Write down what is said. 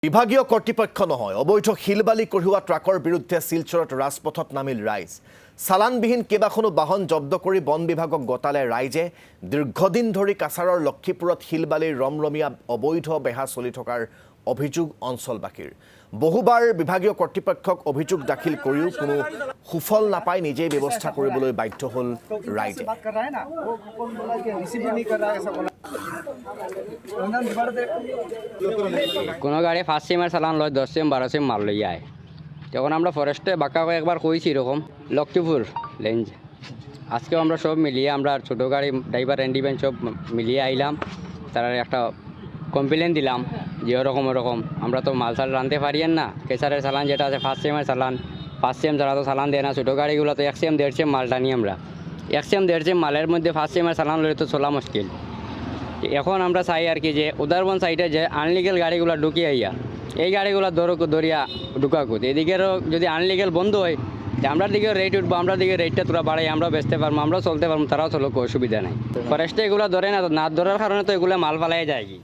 বিভাগীয় কর্তৃপক্ষ নহয় অবৈধ শিলবালি কঢ়িওৱা ট্ৰাকৰ বিৰুদ্ধে শিলচৰত ৰাজপথত নামিল ৰাইজ চালানবিহীন কেইবাখনো বাহন জব্দ কৰি বন বিভাগক গতালে ৰাইজে দীৰ্ঘদিন ধৰি কাছাৰৰ লক্ষীপুৰত শিলবালিৰ ৰমৰমীয়া অবৈধ বেহা চলি থকাৰ অভিযোগ অঞ্চলবাসীৰ বহুবাৰ বিভাগীয় কৰ্তৃপক্ষক অভিযোগ দাখিল কৰিও কোনো সুফল নাপায় নিজেই ব্যৱস্থা কৰিবলৈ বাধ্য হ'ল ৰাইজে কোনো গাড়ি ফার্স্ট সেমের চালান লয় 10 সেম 12 সেম মাল লইয়া আয় তখন আমরা ফরেস্টে বাঁকা একবার কইছি এরকম লক্ষ্মীপুর লেঞ্জ আজকেও আমরা সব মিলিয়ে আমরা ছোটো গাড়ি ড্রাইভার এন্ডিভেন সব মিলিয়ে আইলাম তারা একটা কমপ্লেন দিলাম যে ওরকম আমরা তো মাল সাল রানতে পারিয়েন না কেসারের চালান যেটা আছে ফার্স্ট সেমের চালান ফার্স্ট সেম যারা তো চালান দেয় না ছোটো গাড়িগুলো তো 1 সেম 1.5 সেম মাল টানি আমরা 1 সেম 1.5 সেম মালের মধ্যে ফার্স্ট সেমের চালান লইলে তো চলা মুশকিল এখন আমরা চাই আর কি যে উদারবন সাইডে যে আনলিগেল গাড়িগুলো ঢুকিয়ে আইয়া এই গাড়িগুলো দরিয়া ঢুকাকুত এদিকেরও যদি আনলিগেল বন্ধ হয় আমরা দিকে রেট উঠবো আমরা দিকে রেটটা তোরা বাড়াই আমরা বেচতে পারবো আমরাও চলতে পারবো তারাও চলো অসুবিধা নাই ফরেস্টে এগুলো ধরে না ধরার কারণে তো এগুলো মাল পালাই যায় কি